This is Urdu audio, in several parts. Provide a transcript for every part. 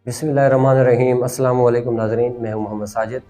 بسم اللہ الرحمن الرحیم۔ السلام علیکم ناظرین، میں ہوں محمد ساجد۔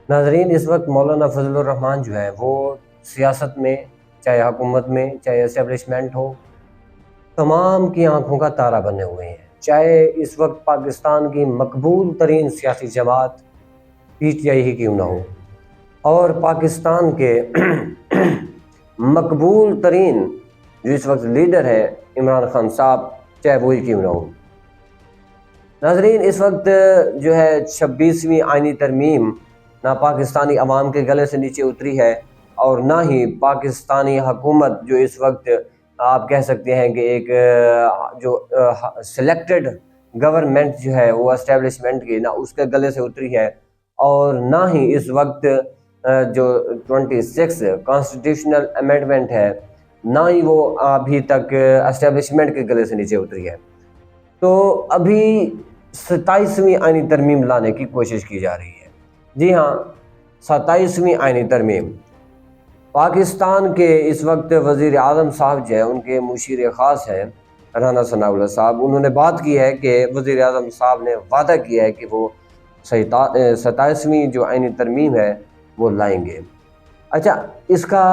ناظرین، اس وقت مولانا فضل الرحمان جو ہے وہ سیاست میں، چاہے حکومت میں، چاہے اسٹیبلشمنٹ ہو، تمام کی آنکھوں کا تارا بنے ہوئے ہیں۔ چاہے اس وقت پاکستان کی مقبول ترین سیاسی جماعت پی ٹی آئی ہی کیوں نہ ہو، اور پاکستان کے مقبول ترین جو اس وقت لیڈر ہے عمران خان صاحب، چاہے وہی کیوں نہ ہو۔ ناظرین، اس وقت جو ہے 26ویں آئینی ترمیم نہ پاکستانی عوام کے گلے سے نیچے اتری ہے، اور نہ ہی پاکستانی حکومت جو اس وقت آپ کہہ سکتے ہیں کہ ایک جو سلیکٹڈ گورنمنٹ جو ہے وہ اسٹیبلشمنٹ کی، نہ اس کے گلے سے اتری ہے، اور نہ ہی اس وقت جو 26 کانسٹیٹیوشنل امینڈمنٹ ہے، نہ ہی وہ ابھی تک اسٹیبلشمنٹ کے گلے سے نیچے اتری ہے۔ تو ابھی 27ویں آئینی ترمیم لانے کی کوشش کی جا رہی ہے۔ جی ہاں، 27ویں آئینی ترمیم۔ پاکستان کے اس وقت وزیر اعظم صاحب جو ہیں، ان کے مشیر خاص ہیں رانا ثناء اللہ صاحب، انہوں نے بات کی ہے کہ وزیر اعظم صاحب نے وعدہ کیا ہے کہ وہ 27ویں جو آئینی ترمیم ہے وہ لائیں گے۔ اچھا، اس کا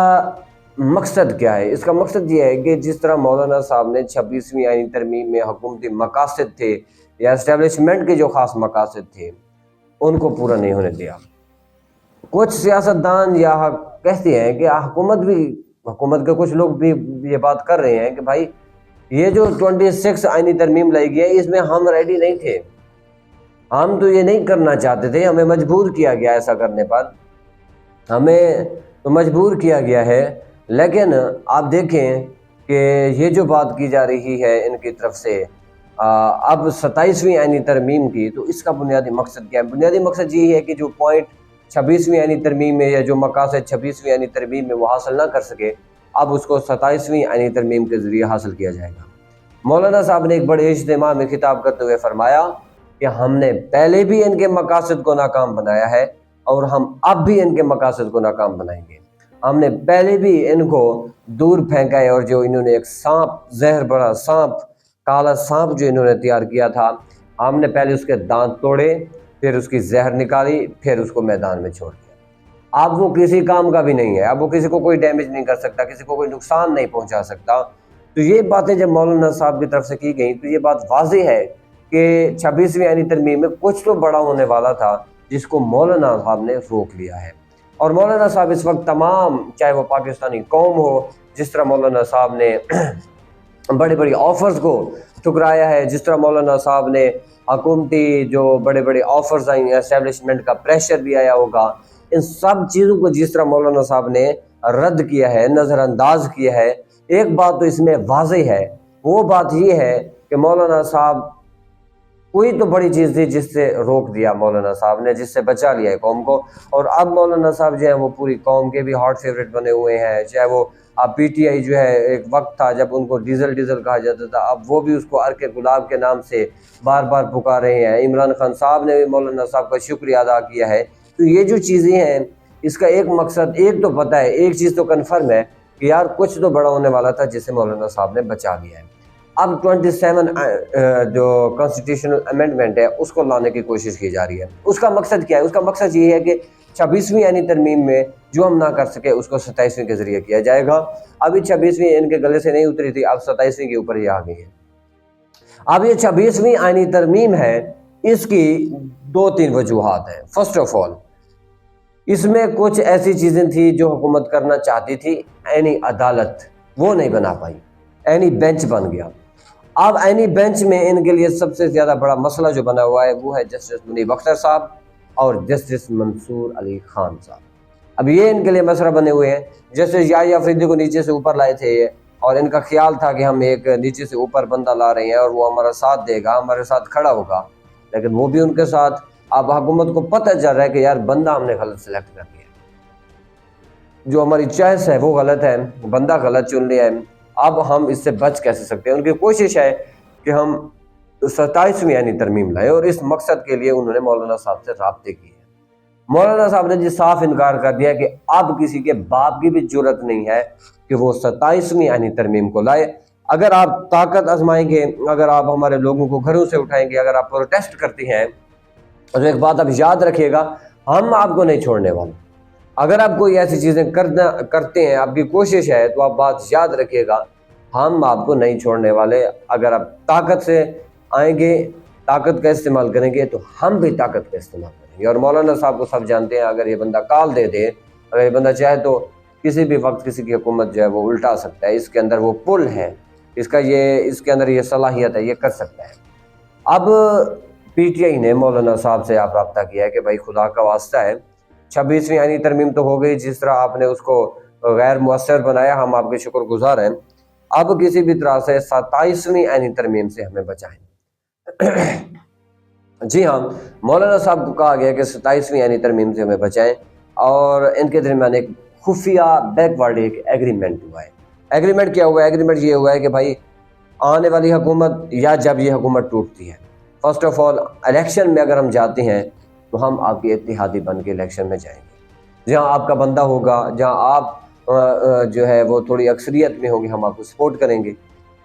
مقصد کیا ہے؟ اس کا مقصد یہ ہے کہ جس طرح مولانا صاحب نے 26ویں آئینی ترمیم میں حکومتی مقاصد تھے یا اسٹیبلشمنٹ کے جو خاص مقاصد تھے ان کو پورا نہیں ہونے دیا۔ کچھ سیاستدان یا کہتے ہیں کہ حکومت کے کچھ لوگ بھی یہ بات کر رہے ہیں کہ بھائی یہ جو 26 آئینی ترمیم لائی گئی ہے اس میں ہم ریڈی نہیں تھے، ہم تو یہ نہیں کرنا چاہتے تھے، ہمیں مجبور کیا گیا ایسا کرنے پر، ہمیں تو مجبور کیا گیا ہے۔ لیکن آپ دیکھیں کہ یہ جو بات کی جا رہی ہے ان کی طرف سے اب 27ویں آئینی ترمیم کی، تو اس کا بنیادی مقصد کیا ہے؟ بنیادی مقصد یہی ہے کہ جو پوائنٹ 26ویں آئینی ترمیم میں یا جو مقاصد 26ویں آئینی ترمیم میں وہ حاصل نہ کر سکے، اب اس کو 27ویں آئینی ترمیم کے ذریعے حاصل کیا جائے گا۔ مولانا صاحب نے ایک بڑے اجتماع میں خطاب کرتے ہوئے فرمایا کہ ہم نے پہلے بھی ان کے مقاصد کو ناکام بنایا ہے اور ہم اب بھی ان کے مقاصد کو ناکام بنائیں گے۔ ہم نے پہلے بھی ان کو دور پھینکا ہے، اور جو انہوں نے ایک زہر بڑا سانپ، کالا سانپ جو انہوں نے تیار کیا تھا، ہم نے پہلے اس کے دانت توڑے، پھر اس کی زہر نکالی، پھر اس کو میدان میں چھوڑ دیا۔ اب وہ کسی کام کا بھی نہیں ہے، اب وہ کسی کو کوئی ڈیمیج نہیں کر سکتا، کسی کو کوئی نقصان نہیں پہنچا سکتا۔ تو یہ باتیں جب مولانا صاحب کی طرف سے کی گئیں تو یہ بات واضح ہے کہ 26ویں آئینی ترمیم میں کچھ تو بڑا ہونے والا تھا جس کو مولانا صاحب نے روک لیا ہے۔ اور مولانا صاحب اس وقت تمام، چاہے وہ پاکستانی قوم ہو، جس طرح مولانا صاحب نے بڑے بڑے آفرز کو ٹھکرایا ہے، جس طرح مولانا صاحب نے حکومتی جو بڑے بڑے آفرز آئیں ہیں، اسٹیبلشمنٹ کا پریشر بھی آیا ہوگا، ان سب چیزوں کو جس طرح مولانا صاحب نے رد کیا ہے، نظر انداز کیا ہے، ایک بات تو اس میں واضح ہے، وہ بات یہ ہے کہ مولانا صاحب کوئی تو بڑی چیز تھی جس سے روک دیا مولانا صاحب نے، جس سے بچا لیا ہے قوم کو، اور اب مولانا صاحب جو ہیں وہ پوری قوم کے بھی ہاٹ فیوریٹ بنے ہوئے ہیں۔ چاہے وہ اب پی ٹی آئی جو ہے، ایک وقت تھا جب ان کو ڈیزل کہا جاتا تھا، اب وہ بھی اس کو ارک گلاب کے نام سے بار بار پکار رہے ہیں۔ عمران خان صاحب نے بھی مولانا صاحب کا شکریہ ادا کیا ہے۔ تو یہ جو چیزیں ہیں، اس کا ایک مقصد ایک تو پتہ ہے، ایک چیز تو کنفرم ہے کہ یار کچھ تو بڑا ہونے والا تھا جسے مولانا صاحب نے بچا لیا ہے۔ اب 27 جو کانسٹیٹیوشنل امینڈمنٹ ہے اس کو لانے کی کوشش کی جا رہی ہے۔ اس کا مقصد کیا ہے؟ اس کا مقصد یہ ہے کہ 26ویں یعنی ترمیم میں جو ہم نہ کر سکے اس کو 27ویں کے ذریعے کیا جائے گا۔ ابھی 26ویں ان کے گلے سے نہیں اتری تھی، اب 27ویں کے اوپر یہ آ گئی ہے۔ اب یہ 26ویں آئینی ترمیم ہے، اس کی 2-3 وجوہات ہیں۔ فرسٹ آف آل، اس میں کچھ ایسی چیزیں تھیں جو حکومت کرنا چاہتی تھی، عینی عدالت وہ نہیں بنا پائی، عینی بینچ بن گیا۔ اب عینی بینچ میں ان کے لیے سب سے زیادہ بڑا مسئلہ جو بنا ہوا ہے وہ ہے جسٹس منیب اختر صاحب اور جسٹس منصور علی خان صاحب۔ اب یہ ان کے لیے مسئلہ بنے ہوئے ہیں۔ جسٹس یحییٰ افریدی کو نیچے سے اوپر لائے تھے اور ان کا خیال تھا کہ ہم ایک نیچے سے اوپر بندہ لا رہے ہیں اور وہ ہمارا ساتھ دے گا، ہمارے ساتھ کھڑا ہوگا، لیکن وہ بھی ان کے ساتھ۔ اب حکومت کو پتہ چل رہا ہے کہ یار بندہ ہم نے غلط سلیکٹ کر لیا، جو ہماری چوائس ہے وہ غلط ہے، بندہ غلط چن لیا ہے، اب ہم اس سے بچ کیسے سکتے ہیں؟ ان کی کوشش ہے کہ ہم 27ویں یعنی ترمیم لائیں، اور اس مقصد کے لیے انہوں نے مولانا صاحب سے رابطے کیے ہیں۔ مولانا صاحب نے جی صاف انکار کر دیا کہ اب کسی کے باپ کی بھی جرت نہیں ہے کہ وہ 27ویں یعنی ترمیم کو لائے۔ اگر آپ طاقت آزمائیں گے، اگر آپ ہمارے لوگوں کو گھروں سے اٹھائیں گے، اگر آپ پروٹیسٹ کرتے ہیں، تو ایک بات آپ یاد رکھیے گا، ہم آپ کو نہیں چھوڑنے والے۔ اگر آپ کوئی ایسی چیزیں کرتے ہیں، آپ کی کوشش ہے، تو آپ بات یاد رکھیے گا، ہم آپ کو نہیں چھوڑنے والے۔ اگر آپ طاقت سے آئیں گے، طاقت کا استعمال کریں گے، تو ہم بھی طاقت کا استعمال کریں گے۔ اور مولانا صاحب کو سب جانتے ہیں، اگر یہ بندہ کال دے دے، اگر یہ بندہ چاہے تو کسی بھی وقت کسی کی حکومت جو ہے وہ الٹا سکتا ہے، اس کے اندر وہ پل ہے، اس کے اندر یہ صلاحیت ہے، یہ کر سکتا ہے۔ اب پی ٹی آئی نے مولانا صاحب سے آپ رابطہ کیا ہے کہ بھائی خدا کا واسطہ ہے، 26ویں آئینی ترمیم تو ہو گئی، جس طرح آپ نے اس کو غیر مؤثر بنایا، ہم آپ کے شکر گزار ہیں۔ اب کسی بھی طرح سے 27ویں آئینی ترمیم سے ہمیں بچائیں۔ جی ہاں، مولانا صاحب کو کہا گیا کہ 27ویں آئینی ترمیم سے ہمیں بچائیں، اور ان کے درمیان ایک خفیہ بیک ورڈ ایک ایگریمنٹ ہوا ہے۔ ایگریمنٹ کیا ہوا ہے؟ ایگریمنٹ یہ ہوا ہے کہ بھائی آنے والی حکومت یا جب یہ حکومت ٹوٹتی ہے، فرسٹ آف آل الیکشن میں اگر ہم جاتے ہیں تو ہم آپ کے اتحادی بن کے الیکشن میں جائیں گے۔ جہاں آپ کا بندہ ہوگا، جہاں آپ جو ہے وہ تھوڑی اکثریت میں ہوں گے، ہم آپ کو سپورٹ کریں گے،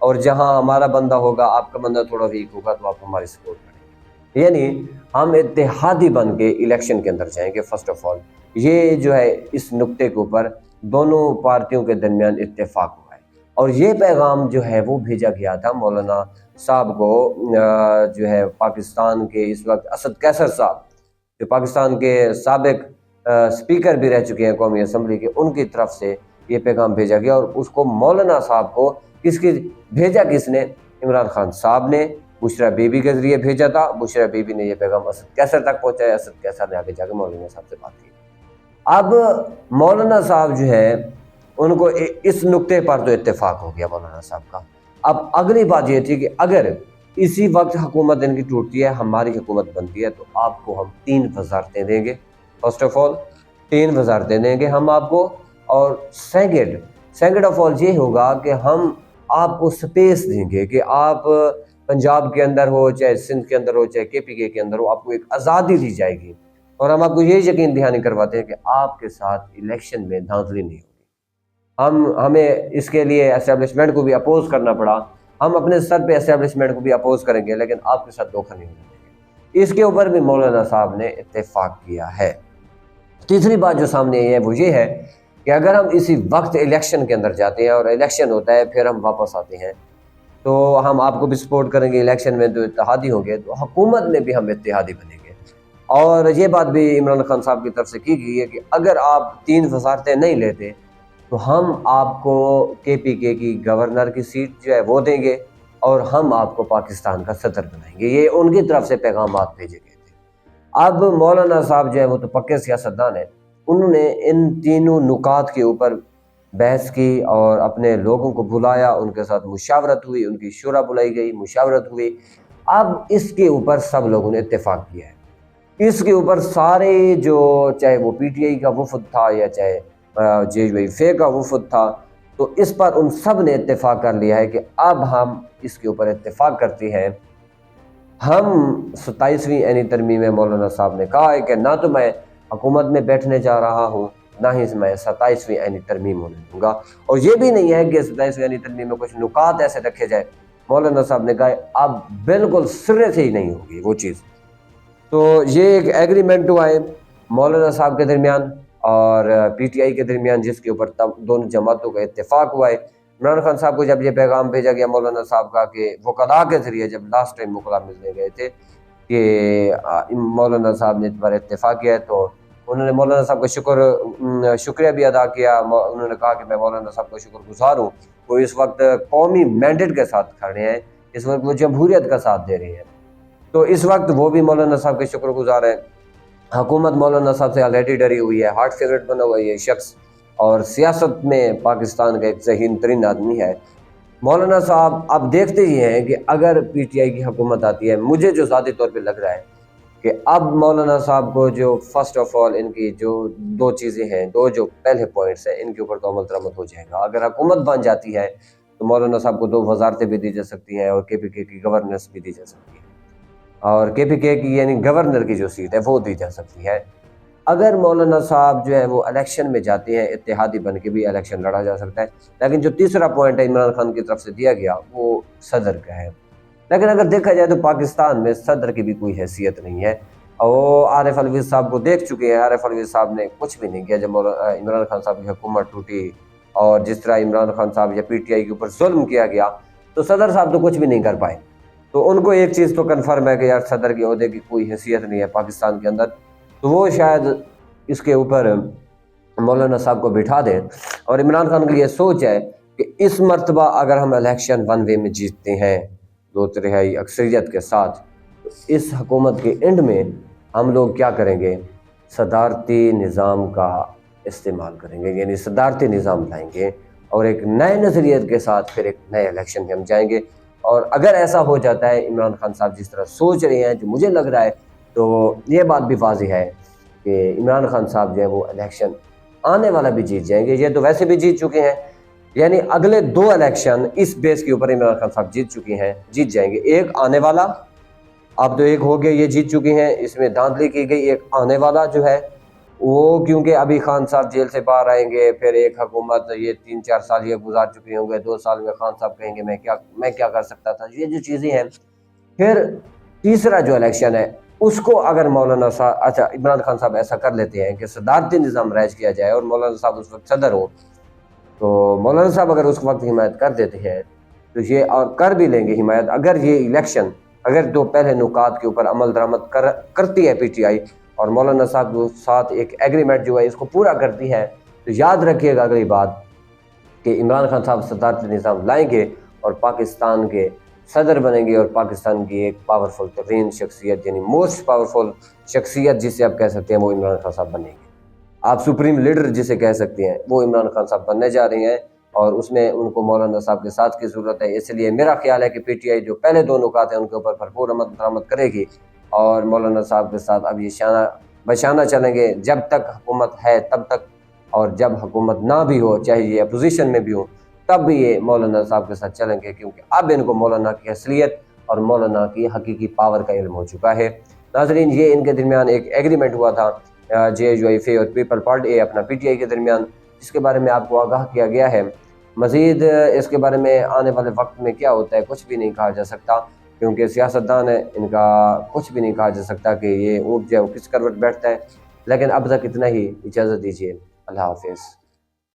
اور جہاں ہمارا بندہ ہوگا، آپ کا بندہ تھوڑا ویک ہوگا، تو آپ ہماری سپورٹ کریں گے۔ یعنی ہم اتحادی بن کے الیکشن کے اندر جائیں گے۔ فرسٹ آف آل یہ جو ہے اس نقطے کے اوپر دونوں پارٹیوں کے درمیان اتفاق ہوا ہے، اور یہ پیغام جو ہے وہ بھیجا گیا تھا مولانا صاحب کو، جو ہے پاکستان کے اس وقت اسد قیصر صاحب، جو پاکستان کے سابق سپیکر بھی رہ چکے ہیں قومی اسمبلی کے، ان کی طرف سے یہ پیغام بھیجا گیا، اور اس کو مولانا صاحب کو کس نے؟ عمران خان صاحب نے بشرا بی بی کے ذریعے بھیجا تھا۔ بشرا بی بی نے یہ پیغام اسد قیصر تک پہنچایا، اسد قیصر نے آگے جا کے مولانا صاحب سے بات کی۔ اب مولانا صاحب جو ہے ان کو اس نقطے پر تو اتفاق ہو گیا مولانا صاحب کا۔ اب اگلی بات یہ تھی کہ اگر اسی وقت حکومت ان کی ٹوٹتی ہے، ہماری حکومت بنتی ہے، تو آپ کو ہم 3 وزارتیں دیں گے۔ فرسٹ آف آل 3 وزارتیں دیں گے ہم آپ کو، اور سیکنڈ آف آل یہ ہوگا کہ ہم آپ کو سپیس دیں گے کہ آپ پنجاب کے اندر ہو، چاہے سندھ کے اندر ہو، چاہے کے پی کے اندر ہو، آپ کو ایک آزادی دی جائے گی، اور ہم آپ کو یہ یقین دہانی کرواتے ہیں کہ آپ کے ساتھ الیکشن میں دھاندلی نہیں ہوگی۔ ہمیں اس کے لیے اسٹیبلشمنٹ کو بھی اپوز کرنا پڑا، ہم اپنے سر پہ اسٹیبلشمنٹ کو بھی اپوز کریں گے، لیکن آپ کے ساتھ دھوکہ نہیں ہونے دیں گے۔ اس کے اوپر بھی مولانا صاحب نے اتفاق کیا ہے۔ تیسری بات جو سامنے ہے وہ یہ ہے کہ اگر ہم اسی وقت الیکشن کے اندر جاتے ہیں اور الیکشن ہوتا ہے، پھر ہم واپس آتے ہیں، تو ہم آپ کو بھی سپورٹ کریں گے، الیکشن میں جو اتحادی ہوں گے، تو حکومت میں بھی ہم اتحادی بنیں گے۔ اور یہ بات بھی عمران خان صاحب کی طرف سے کی گئی ہے کہ اگر آپ 3 وزارتیں نہیں لیتے تو ہم آپ کو کے پی کے کی گورنر کی سیٹ جو ہے وہ دیں گے، اور ہم آپ کو پاکستان کا صدر بنائیں گے۔ یہ ان کی طرف سے پیغامات بھیجے گئے تھے۔ اب مولانا صاحب جو ہے وہ تو پکے سیاستدان ہیں، انہوں نے ان تینوں نکات کے اوپر بحث کی اور اپنے لوگوں کو بلایا، ان کے ساتھ مشاورت ہوئی، ان کی شورا بلائی گئی، مشاورت ہوئی۔ اب اس کے اوپر سب لوگوں نے اتفاق کیا ہے۔ اس کے اوپر سارے جو چاہے وہ پی ٹی آئی کا وفد تھا یا چاہے جے یو آئی فے کا وفد تھا، تو اس پر ان سب نے اتفاق کر لیا ہے کہ اب ہم اس کے اوپر اتفاق کرتے ہیں۔ ہم 27ویں آئینی ترمیم میں مولانا صاحب نے کہا ہے کہ نہ تو میں حکومت میں بیٹھنے جا رہا ہوں، نہ ہی میں 27ویں آئینی ترمیم ہونے دوں گا، اور یہ بھی نہیں ہے کہ 27ویں آئینی ترمیم میں کچھ نکات ایسے رکھے جائے۔ مولانا صاحب نے کہا اب بالکل سرے سے ہی نہیں ہوگی وہ چیز۔ تو یہ ایک ایگریمنٹ ہوا ہے مولانا صاحب کے درمیان اور پی ٹی آئی کے درمیان، جس کے اوپر دونوں جماعتوں کا اتفاق ہوا ہے۔ عمران خان صاحب کو جب یہ پیغام بھیجا گیا مولانا صاحب کا کہ وکلاء کے ذریعے جب لاسٹ ٹائم وکلاء ملنے گئے تھے کہ مولانا صاحب نے اس پر اتفاق کیا ہے، تو انہوں نے مولانا صاحب کا شکریہ بھی ادا کیا۔ انہوں نے کہا کہ میں مولانا صاحب کا شکر گزار ہوں، وہ اس وقت قومی مینڈیٹ کے ساتھ کھڑے ہیں، اس وقت وہ جمہوریت کا ساتھ دے رہے ہیں، تو اس وقت وہ بھی مولانا صاحب کے شکر گزار ہیں۔ حکومت مولانا صاحب سے آلریڈی ڈری ہوئی ہے، ہارٹ فیوریٹ بنا ہوا ہے یہ شخص، اور سیاست میں پاکستان کا ایک ذہین ترین آدمی ہے مولانا صاحب۔ اب دیکھتے ہی ہیں کہ اگر پی ٹی آئی کی حکومت آتی ہے، مجھے جو ذاتی طور پہ لگ رہا ہے کہ اب مولانا صاحب کو جو فرسٹ آف آل ان کی جو 2 چیزیں ہیں، 2 جو پہلے پوائنٹس ہیں، ان کے اوپر تو عمل درآمد ہو جائے گا۔ اگر حکومت بن جاتی ہے تو مولانا صاحب کو 2 وزارتیں بھی دی جا سکتی ہیں، اور کے پی کے کی گورننس بھی دی جا سکتی ہے، اور کے پی کے کی یعنی گورنر کی جو سیٹ ہے وہ دی جا سکتی ہے۔ اگر مولانا صاحب جو ہے وہ الیکشن میں جاتے ہیں اتحادی بن کے بھی الیکشن لڑا جا سکتا ہے، لیکن جو تیسرا پوائنٹ ہے عمران خان کی طرف سے دیا گیا وہ صدر کا ہے۔ لیکن اگر دیکھا جائے تو پاکستان میں صدر کی بھی کوئی حیثیت نہیں ہے، اور وہ عارف الوی صاحب کو دیکھ چکے ہیں۔ عارف الوی صاحب نے کچھ بھی نہیں کیا جب عمران خان صاحب کی حکومت ٹوٹی، اور جس طرح عمران خان صاحب یا پی ٹی آئی کے اوپر ظلم کیا گیا تو صدر صاحب تو کچھ بھی نہیں کر پائے۔ تو ان کو ایک چیز تو کنفرم ہے کہ یار صدر کے عہدے کی کوئی حیثیت نہیں ہے پاکستان کے اندر، تو وہ شاید اس کے اوپر مولانا صاحب کو بٹھا دیں۔ اور عمران خان کی یہ سوچ ہے کہ اس مرتبہ اگر ہم الیکشن 1 وے میں جیتتے ہیں 2/3 اکثریت کے ساتھ، تو اس حکومت کے اینڈ میں ہم لوگ کیا کریں گے، صدارتی نظام کا استعمال کریں گے، یعنی صدارتی نظام لائیں گے اور ایک نئے نظریت کے ساتھ پھر ایک نئے الیکشن میں ہم جائیں گے۔ اور اگر ایسا ہو جاتا ہے عمران خان صاحب جس طرح سوچ رہے ہیں، جو مجھے لگ رہا ہے، تو یہ بات بھی واضح ہے کہ عمران خان صاحب جو ہے وہ الیکشن آنے والا بھی جیت جائیں گے۔ یہ تو ویسے بھی جیت چکے ہیں، یعنی اگلے 2 الیکشن اس بیس کے اوپر عمران خان صاحب جیت چکے ہیں، جیت جائیں گے۔ ایک آنے والا، اب تو ایک ہو گیا یہ جیت چکے ہیں، اس میں دھاندلی کی گئی۔ ایک آنے والا جو ہے وہ کیونکہ ابھی خان صاحب جیل سے باہر آئیں گے، پھر ایک حکومت یہ 3-4 سال یہ گزار چکے ہوں گے، 2 سال میں خان صاحب کہیں گے میں کیا کر سکتا تھا، یہ جو چیزیں ہیں۔ پھر تیسرا جو الیکشن ہے اس کو اگر مولانا صاحب عمران خان صاحب ایسا کر لیتے ہیں کہ صدارتی نظام رائج کیا جائے اور مولانا صاحب اس وقت صدر ہو، تو مولانا صاحب اگر اس وقت حمایت کر دیتے ہیں تو یہ اور کر بھی لیں گے حمایت، اگر یہ الیکشن اگر 2 پہلے نکات کے اوپر عمل درآمد کرتی ہے پی ٹی آئی اور مولانا صاحب کے ساتھ ایک ایگریمنٹ جو ہے اس کو پورا کرتی ہے، تو یاد رکھیے گا اگلی بات کہ عمران خان صاحب صدارتی نظام لائیں گے اور پاکستان کے صدر بنیں گے، اور پاکستان کی ایک پاورفل ترین شخصیت، یعنی موسٹ پاورفل شخصیت جسے آپ کہہ سکتے ہیں، وہ عمران خان صاحب بنیں گے۔ آپ سپریم لیڈر جسے کہہ سکتے ہیں وہ عمران خان صاحب بننے جا رہے ہیں، اور اس میں ان کو مولانا صاحب کے ساتھ کی ضرورت ہے۔ اس لیے میرا خیال ہے کہ پی ٹی آئی جو پہلے 2 نکات ہیں ان کے اوپر بھرپور عمل درآمد کرے گی، اور مولانا صاحب کے ساتھ اب یہ شانہ بشانہ چلیں گے جب تک حکومت ہے تب تک، اور جب حکومت نہ بھی ہو، چاہے یہ اپوزیشن میں بھی ہو، تب بھی یہ مولانا صاحب کے ساتھ چلیں گے، کیونکہ اب ان کو مولانا کی اصلیت اور مولانا کی حقیقی پاور کا علم ہو چکا ہے۔ ناظرین، یہ ان کے درمیان ایک ایگریمنٹ ہوا تھا JUIF اور پیپل پارٹی اپنا پی ٹی آئی کے درمیان، جس کے بارے میں آپ کو آگاہ کیا گیا ہے۔ مزید اس کے بارے میں آنے والے وقت میں کیا ہوتا ہے کچھ بھی نہیں کہا جا سکتا، کیونکہ سیاستدان ہے، ان کا کچھ بھی نہیں کہا جا سکتا کہ یہ اونٹ جو ہے وہ کس کروٹ بیٹھتا ہے۔ لیکن اب تک اتنا ہی، اجازت دیجیے، اللہ حافظ۔